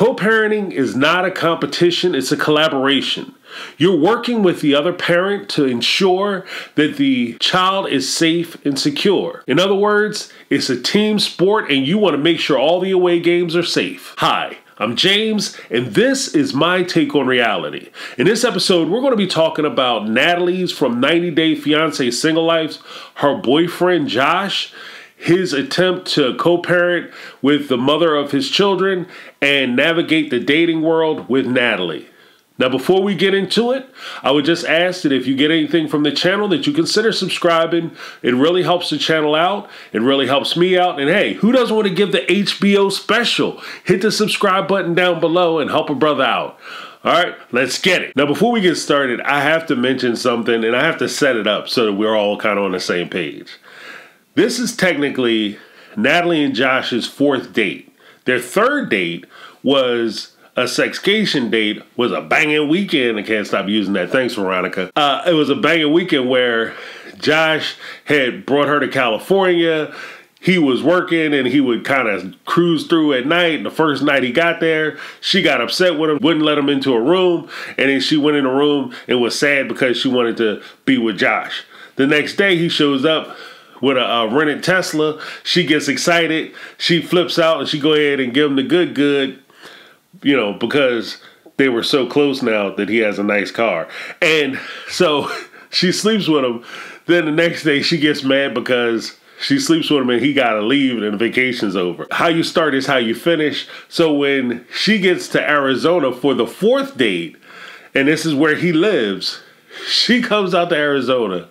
Co-parenting is not a competition, it's a collaboration. You're working with the other parent to ensure that the child is safe and secure. In other words, it's a team sport and you want to make sure all the away games are safe. Hi, I'm James, and this is my take on reality. In this episode, we're going to be talking about Natalie's from 90 Day Fiancé Single Life, her boyfriend Josh, his attempt to co-parent with the mother of his children, and navigate the dating world with Natalie. Now, before we get into it, I would just ask that if you get anything from the channel that you consider subscribing. It really helps the channel out. It really helps me out. And hey, who doesn't want to give the HBO special? Hit the subscribe button down below and help a brother out. All right, let's get it. Now, before we get started, I have to mention something and I have to set it up so that we're all kind of on the same page. This is technically Natalie and Josh's fourth date. Their third date was a sexcation date, was a banging weekend. I can't stop using that. Thanks, Veronica. It was a banging weekend where Josh had brought her to California. He was working and he would kind of cruise through at night. The first night he got there, she got upset with him, wouldn't let him into a room. And then she went in the room and was sad because she wanted to be with Josh. The next day he shows up with a rented Tesla. She gets excited. She flips out and she go ahead and give him the good, you know, because they were so close now that he has a nice car. And so she sleeps with him. Then the next day she gets mad because she sleeps with him and he got to leave and the vacation's over. How you start is how you finish. So when she gets to Arizona for the fourth date, and this is where he lives, she comes out to Arizona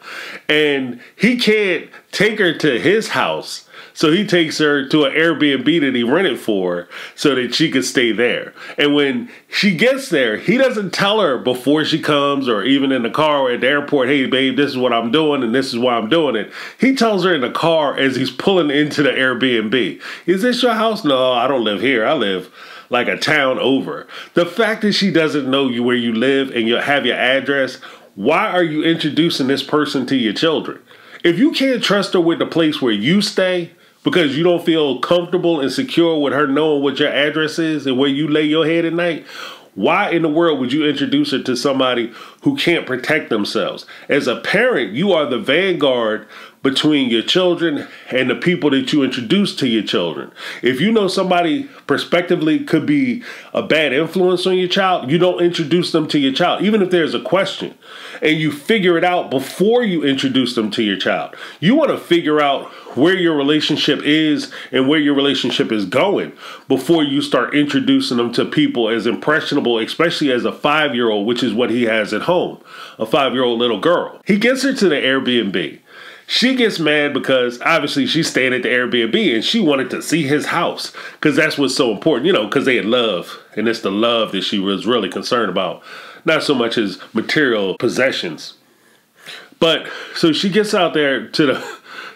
and he can't take her to his house. So he takes her to an Airbnb that he rented for her so that she could stay there. And when she gets there, he doesn't tell her before she comes or even in the car or at the airport, hey, babe, this is what I'm doing and this is why I'm doing it. He tells her in the car as he's pulling into the Airbnb. Is this your house? No, I don't live here. I live like a town over. The fact that she doesn't know where you live and you have your address, why are you introducing this person to your children? If you can't trust her with the place where you stay because you don't feel comfortable and secure with her knowing what your address is and where you lay your head at night, why in the world would you introduce her to somebody who can't protect themselves? As a parent, you are the vanguard between your children and the people that you introduce to your children. If you know somebody prospectively could be a bad influence on your child, you don't introduce them to your child, even if there's a question. And you figure it out before you introduce them to your child. You want to figure out where your relationship is and where your relationship is going before you start introducing them to people as impressionable, especially as a 5-year-old, which is what he has at home, a 5-year-old little girl. He gets her to the Airbnb. She gets mad because obviously she's staying at the Airbnb and she wanted to see his house because that's what's so important, you know, because they had love, and it's the love that she was really concerned about, not so much his material possessions. But so she gets out there to the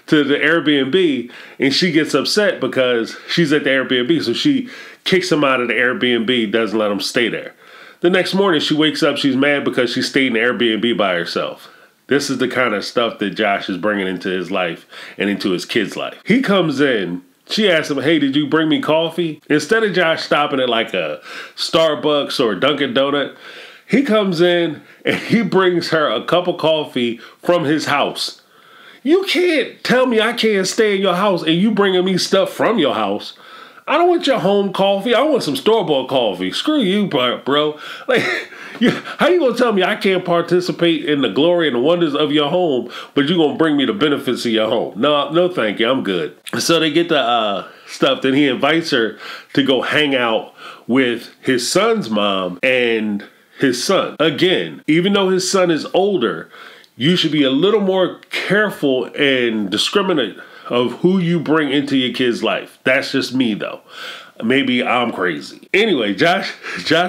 Airbnb and she gets upset because she's at the Airbnb. So she kicks him out of the Airbnb, doesn't let him stay there. The next morning she wakes up, she's mad because she stayed in the Airbnb by herself. This is the kind of stuff that Josh is bringing into his life and into his kid's life. He comes in, she asks him, hey, did you bring me coffee? Instead of Josh stopping at like a Starbucks or a Dunkin' Donut, he comes in and he brings her a cup of coffee from his house. You can't tell me I can't stay in your house and you bringing me stuff from your house. I don't want your home coffee. I want some store-bought coffee. Screw you, bro. Like, how you gonna tell me I can't participate in the glory and the wonders of your home, but you're gonna bring me the benefits of your home? No, thank you. I'm good. So they get the stuff. Then he invites her to go hang out with his son's mom and his son. Again, even though his son is older, you should be a little more careful and discriminate of who you bring into your kid's life. That's just me, though. Maybe I'm crazy. Anyway, Josh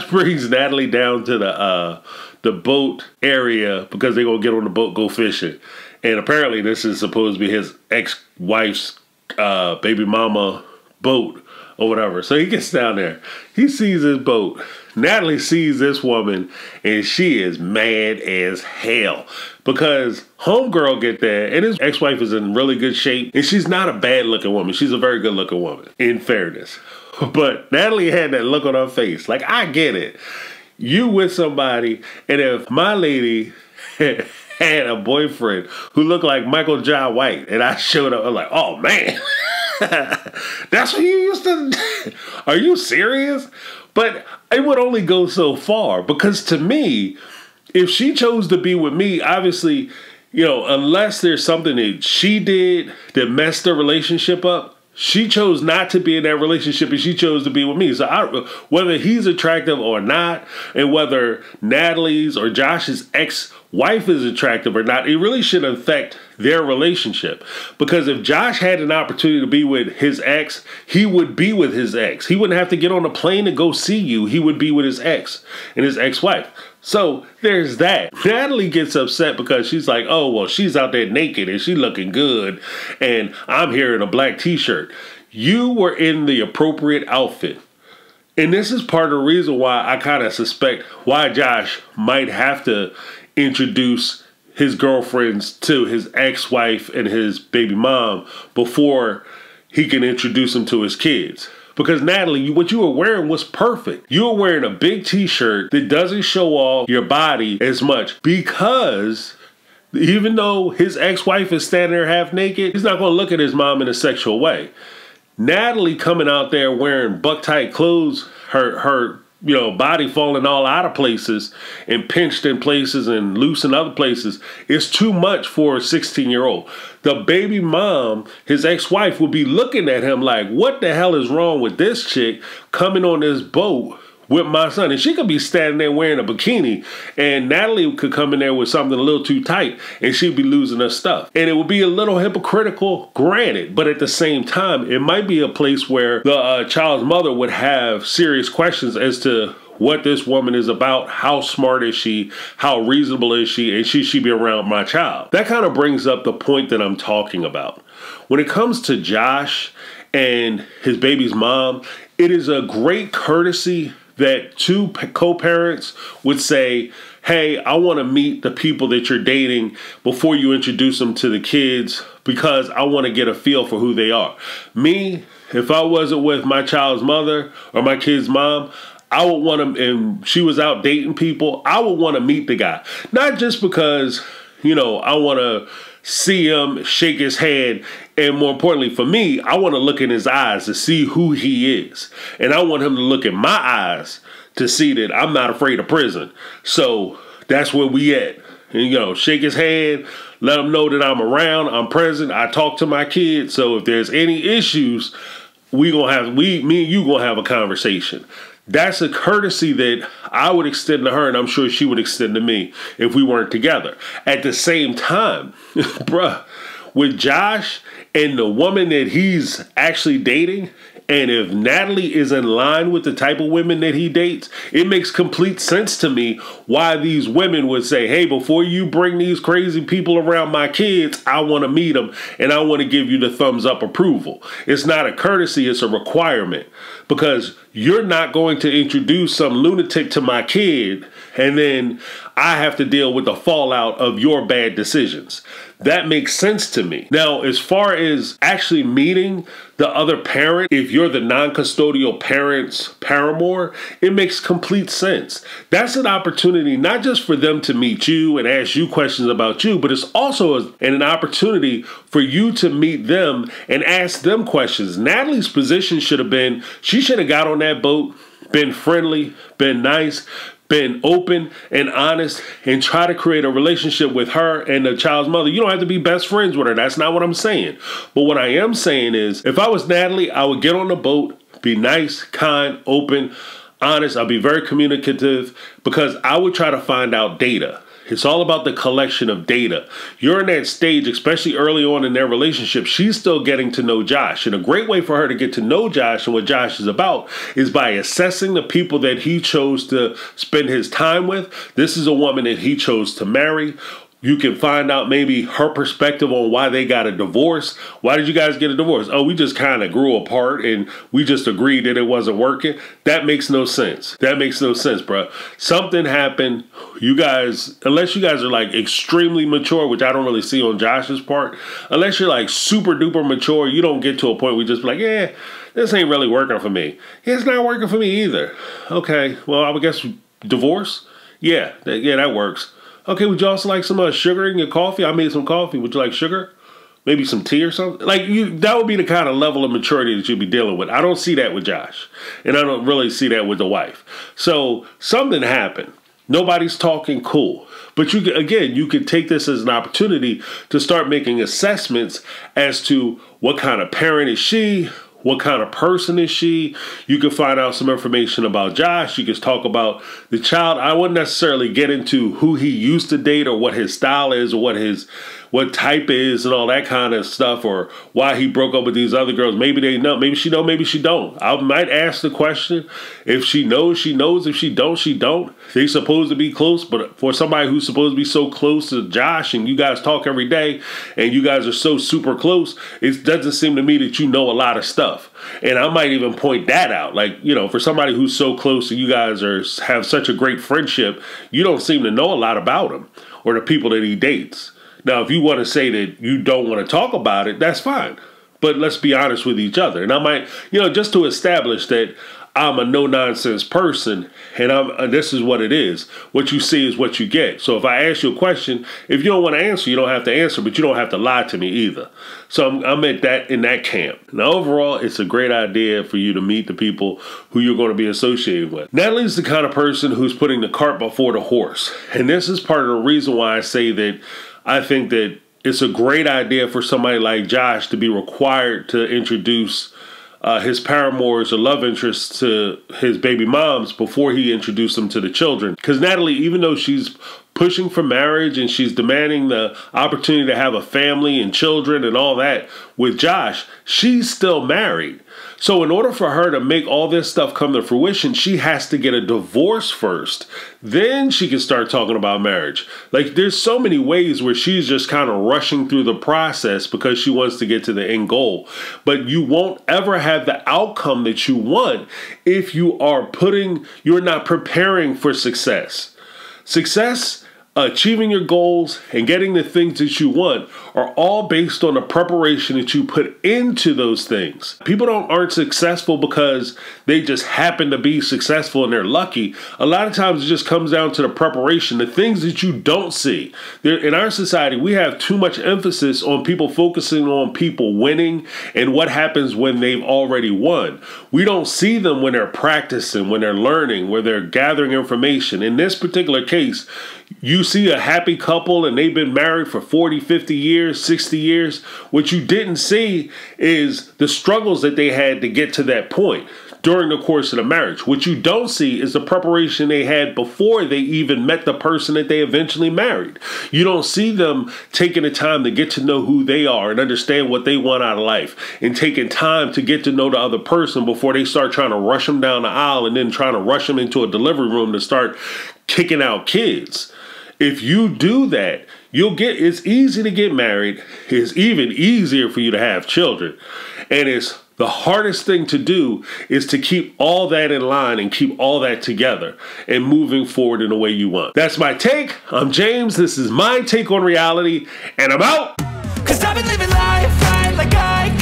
brings Natalie down to the boat area because they're gonna get on the boat, go fishing. And apparently this is supposed to be his ex-wife's baby mama boat or whatever. So he gets down there. He sees his boat. Natalie sees this woman and she is mad as hell because homegirl get there and his ex-wife is in really good shape and she's not a bad looking woman. She's a very good looking woman, in fairness. But Natalie had that look on her face. Like, I get it. You with somebody, and if my lady had a boyfriend who looked like Michael John White, and I showed up, I'm like, oh man, that's what you used to. Are you serious? But it would only go so far, because to me, if she chose to be with me, obviously, unless there's something that she did that messed the relationship up, she chose not to be in that relationship, and she chose to be with me. So whether he's attractive or not, and whether Natalie's or Josh's ex-wife is attractive or not, it really shouldn't affect their relationship. Because if Josh had an opportunity to be with his ex, he would be with his ex. He wouldn't have to get on a plane to go see you. He would be with his ex and his ex-wife. So there's that. Natalie gets upset because she's like, oh, well, she's out there naked and she's looking good, and I'm here in a black t-shirt. You were in the appropriate outfit. And this is part of the reason why I kind of suspect why Josh might have to introduce his girlfriends to his ex-wife and his baby mom before he can introduce them to his kids. Because Natalie, what you were wearing was perfect. You were wearing a big t-shirt that doesn't show off your body as much, because even though his ex-wife is standing there half naked, he's not going to look at his mom in a sexual way. Natalie coming out there wearing buck-tight clothes, her body falling all out of places and pinched in places and loose in other places, is too much for a 16-year-old. The baby mom, his ex-wife, would be looking at him like, what the hell is wrong with this chick coming on this boat with my son? And she could be standing there wearing a bikini, and Natalie could come in there with something a little too tight, and she'd be losing her stuff. And it would be a little hypocritical, granted, but at the same time, it might be a place where the child's mother would have serious questions as to what this woman is about, how smart is she, how reasonable is she, and should she be around my child? That kind of brings up the point that I'm talking about. When it comes to Josh and his baby's mom, it is a great courtesy that two co-parents would say, hey, I want to meet the people that you're dating before you introduce them to the kids, because I want to get a feel for who they are. Me, if I wasn't with my child's mother or my kid's mom, I would want to, and she was out dating people, I would want to meet the guy. Not just because, I want to see him, shake his hand, and more importantly for me, I want to look in his eyes to see who he is. And I want him to look in my eyes to see that I'm not afraid of prison. So that's where we at. And, shake his hand, let him know that I'm around, I'm present, I talk to my kids. So if there's any issues, me and you gonna have a conversation. That's a courtesy that I would extend to her, and I'm sure she would extend to me if we weren't together. At the same time, bruh, with Josh and the woman that he's actually dating, and if Natalie is in line with the type of women that he dates, it makes complete sense to me why these women would say, hey, before you bring these crazy people around my kids, I want to meet them, and I want to give you the thumbs up approval. It's not a courtesy, it's a requirement. Because you're not going to introduce some lunatic to my kid, and then I have to deal with the fallout of your bad decisions. That makes sense to me. Now, as far as actually meeting the other parent, if you're the non-custodial parent's paramour, it makes complete sense. That's an opportunity not just for them to meet you and ask you questions about you, but it's also an opportunity for you to meet them and ask them questions. Natalie's position should have been, she should have got on that boat, been friendly, been nice, been open and honest, and try to create a relationship with her and the child's mother. You don't have to be best friends with her. That's not what I'm saying. But what I am saying is, if I was Natalie, I would get on the boat, be nice, kind, open, honest. I'll be very communicative, because I would try to find out data. It's all about the collection of data. You're in that stage, especially early on in their relationship. She's still getting to know Josh. And a great way for her to get to know Josh and what Josh is about is by assessing the people that he chose to spend his time with. This is a woman that he chose to marry. You can find out maybe her perspective on why they got a divorce. Why did you guys get a divorce? Oh, we just kind of grew apart and we just agreed that it wasn't working. That makes no sense. That makes no sense, bro. Something happened. You guys, unless you guys are like extremely mature, which I don't really see on Josh's part, unless you're like super duper mature, you don't get to a point where you just be like, yeah, this ain't really working for me. Yeah, it's not working for me either. Okay, well, I would guess divorce? Yeah, that works. Okay, would you also like some sugar in your coffee? I made some coffee. Would you like sugar? Maybe some tea or something? Like, that would be the kind of level of maturity that you'd be dealing with. I don't see that with Josh. And I don't really see that with the wife. So something happened. Nobody's talking cool. But you could take this as an opportunity to start making assessments as to what kind of parent is she, what kind of person is she? You can find out some information about Josh. You can talk about the child. I wouldn't necessarily get into who he used to date or what his style is or what type is and all that kind of stuff, or why he broke up with these other girls. Maybe they know. Maybe she know. Maybe she don't. I might ask the question. If she knows, she knows. If she don't, she don't. They supposed to be close, but for somebody who's supposed to be so close to Josh and you guys talk every day and you guys are so super close, it doesn't seem to me that you know a lot of stuff. And I might even point that out. Like, for somebody who's so close and you guys have such a great friendship, you don't seem to know a lot about him or the people that he dates. Now, if you want to say that you don't want to talk about it, that's fine. But let's be honest with each other. And I might, just to establish that I'm a no-nonsense person and this is what it is. What you see is what you get. So if I ask you a question, if you don't want to answer, you don't have to answer, but you don't have to lie to me either. So I'm in that camp. Now, overall, it's a great idea for you to meet the people who you're going to be associated with. Natalie's the kind of person who's putting the cart before the horse. And this is part of the reason why I say that I think that it's a great idea for somebody like Josh to be required to introduce his paramours or love interests to his baby moms before he introduced them to the children. Because Natalie, even though she's pushing for marriage and she's demanding the opportunity to have a family and children and all that with Josh, she's still married. So in order for her to make all this stuff come to fruition, she has to get a divorce first. Then she can start talking about marriage. Like, there's so many ways where she's just kind of rushing through the process because she wants to get to the end goal. But you won't ever have the outcome that you want if you're not preparing for success. Success, achieving your goals, and getting the things that you want are all based on the preparation that you put into those things. People aren't successful because they just happen to be successful and they're lucky. A lot of times it just comes down to the preparation, the things that you don't see. In our society, we have too much emphasis on people focusing on people winning and what happens when they've already won. We don't see them when they're practicing, when they're learning, where they're gathering information. In this particular case, you see a happy couple and they've been married for 40, 50 years, 60 years. What you didn't see is the struggles that they had to get to that point during the course of the marriage. What you don't see is the preparation they had before they even met the person that they eventually married. You don't see them taking the time to get to know who they are and understand what they want out of life, and taking time to get to know the other person before they start trying to rush them down the aisle and then trying to rush them into a delivery room to start kicking out kids. If you do that, it's easy to get married. It's even easier for you to have children. And it's the hardest thing to do is to keep all that in line and keep all that together and moving forward in the way you want. That's my take. I'm James. This is my take on reality, and I'm out. 'Cause I've been living life right like I